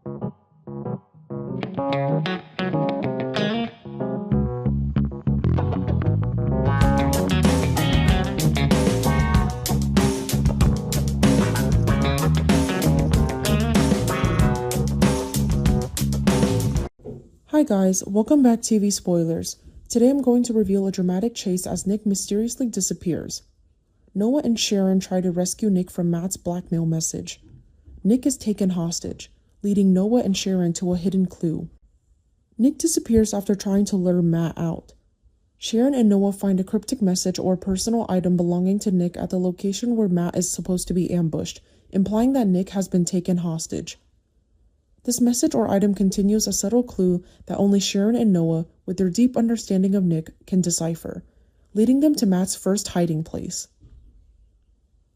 Hi guys, welcome back to TV Spoilers. Today I'm going to reveal a dramatic chase as Nick mysteriously disappears. Noah and Sharon try to rescue Nick from Matt's blackmail message. Nick is taken hostage, leading Noah and Sharon to a hidden clue. Nick disappears after trying to lure Matt out. Sharon and Noah find a cryptic message or personal item belonging to Nick at the location where Matt is supposed to be ambushed, implying that Nick has been taken hostage. This message or item continues a subtle clue that only Sharon and Noah, with their deep understanding of Nick, can decipher, leading them to Matt's first hiding place.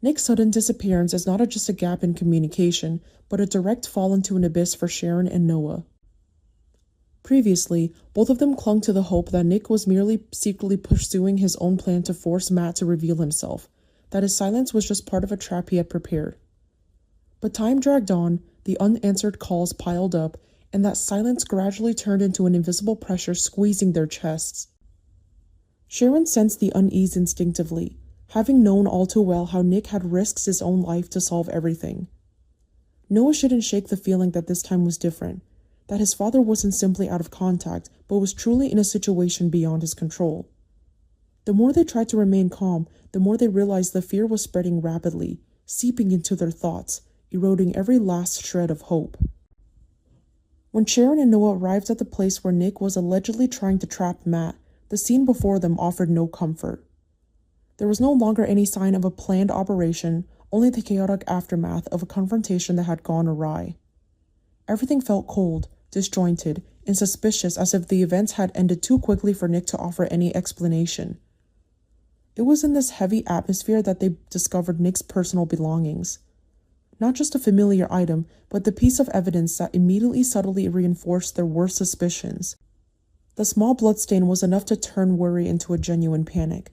Nick's sudden disappearance is not just a gap in communication, but a direct fall into an abyss for Sharon and Noah. Previously, both of them clung to the hope that Nick was merely secretly pursuing his own plan to force Matt to reveal himself, that his silence was just part of a trap he had prepared. But time dragged on, the unanswered calls piled up, and that silence gradually turned into an invisible pressure squeezing their chests. Sharon sensed the unease instinctively, having known all too well how Nick had risked his own life to solve everything. Noah shouldn't shake the feeling that this time was different, that his father wasn't simply out of contact, but was truly in a situation beyond his control. The more they tried to remain calm, the more they realized the fear was spreading rapidly, seeping into their thoughts, eroding every last shred of hope. When Sharon and Noah arrived at the place where Nick was allegedly trying to trap Matt, the scene before them offered no comfort. There was no longer any sign of a planned operation, only the chaotic aftermath of a confrontation that had gone awry. Everything felt cold, disjointed, and suspicious, as if the events had ended too quickly for Nick to offer any explanation. It was in this heavy atmosphere that they discovered Nick's personal belongings. Not just a familiar item, but the piece of evidence that immediately subtly reinforced their worst suspicions. The small bloodstain was enough to turn worry into a genuine panic.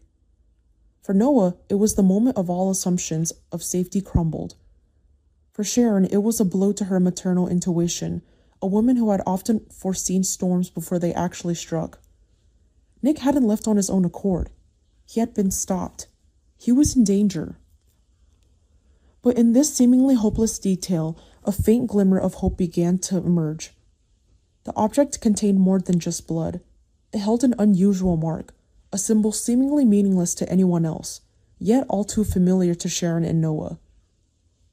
For Noah, it was the moment of all assumptions of safety crumbled. For Sharon, it was a blow to her maternal intuition, a woman who had often foreseen storms before they actually struck. Nick hadn't left on his own accord. He had been stopped. He was in danger. But in this seemingly hopeless detail, a faint glimmer of hope began to emerge. The object contained more than just blood. It held an unusual mark, a symbol seemingly meaningless to anyone else, yet all too familiar to Sharon and Noah.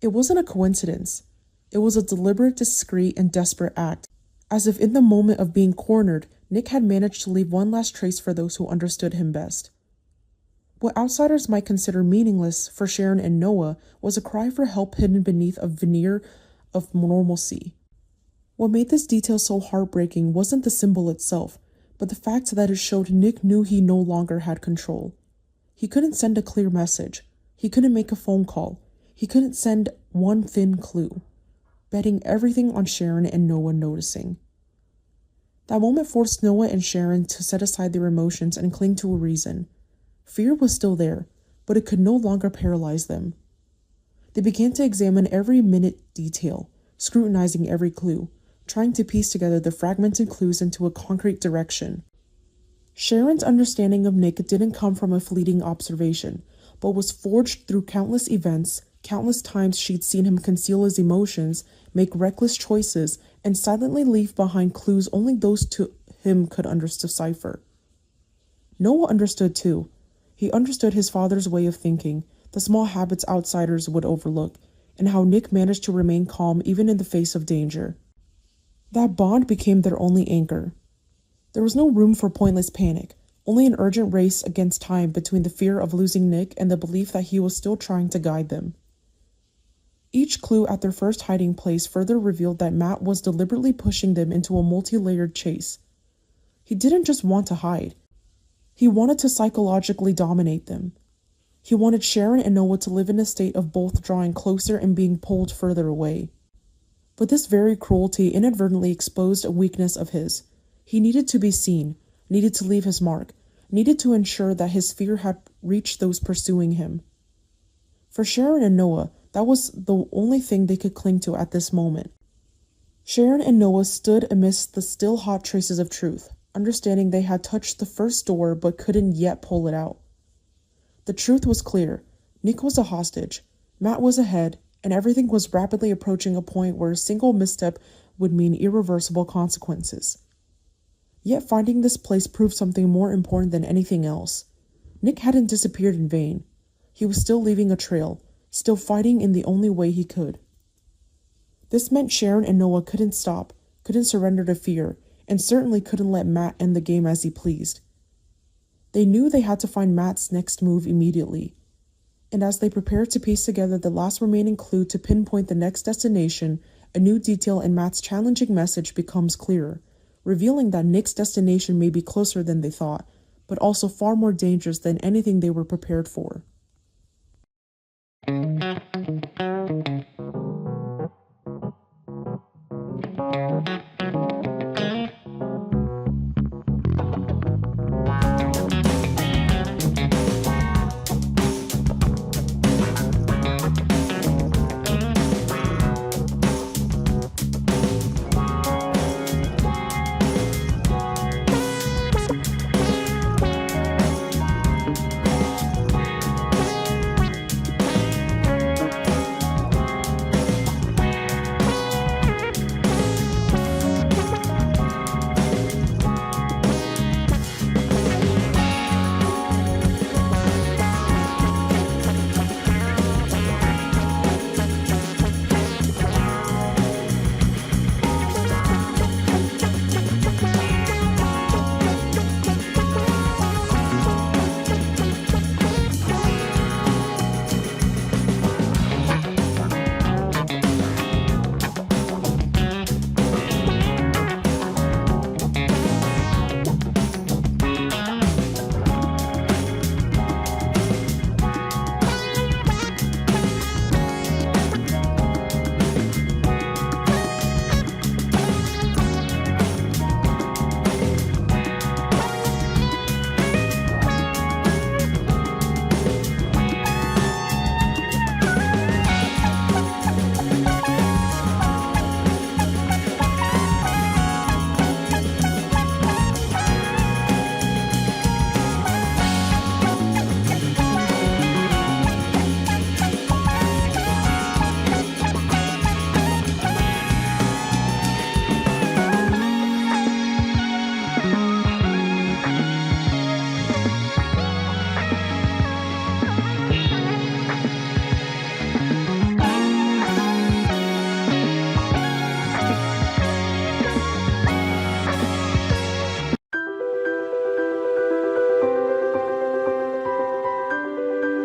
It wasn't a coincidence. It was a deliberate, discreet, and desperate act, as if in the moment of being cornered, Nick had managed to leave one last trace for those who understood him best. What outsiders might consider meaningless for Sharon and Noah was a cry for help hidden beneath a veneer of normalcy. What made this detail so heartbreaking wasn't the symbol itself, but the fact that it showed Nick knew he no longer had control. He couldn't send a clear message. He couldn't make a phone call. He couldn't send one thin clue, betting everything on Sharon and Noah noticing. That moment forced Noah and Sharon to set aside their emotions and cling to a reason. Fear was still there, but it could no longer paralyze them. They began to examine every minute detail, scrutinizing every clue, trying to piece together the fragmented clues into a concrete direction. Sharon's understanding of Nick didn't come from a fleeting observation, but was forged through countless events, countless times she'd seen him conceal his emotions, make reckless choices, and silently leave behind clues only those to him could decipher. Noah understood too. He understood his father's way of thinking, the small habits outsiders would overlook, and how Nick managed to remain calm even in the face of danger. That bond became their only anchor. There was no room for pointless panic, only an urgent race against time between the fear of losing Nick and the belief that he was still trying to guide them. Each clue at their first hiding place further revealed that Matt was deliberately pushing them into a multi-layered chase. He didn't just want to hide. He wanted to psychologically dominate them. He wanted Sharon and Noah to live in a state of both drawing closer and being pulled further away. But this very cruelty inadvertently exposed a weakness of his. He needed to be seen, needed to leave his mark, needed to ensure that his fear had reached those pursuing him. For Sharon and Noah, that was the only thing they could cling to at this moment. Sharon and Noah stood amidst the still hot traces of truth, understanding they had touched the first door but couldn't yet pull it out. The truth was clear. Nick was a hostage, Matt was ahead, and everything was rapidly approaching a point where a single misstep would mean irreversible consequences. Yet finding this place proved something more important than anything else. Nick hadn't disappeared in vain. He was still leaving a trail, still fighting in the only way he could. This meant Sharon and Noah couldn't stop, couldn't surrender to fear, and certainly couldn't let Matt end the game as he pleased. They knew they had to find Matt's next move immediately, and as they prepared to piece together the last remaining clue to pinpoint the next destination, a new detail in Matt's challenging message becomes clearer, revealing that Nick's destination may be closer than they thought, but also far more dangerous than anything they were prepared for.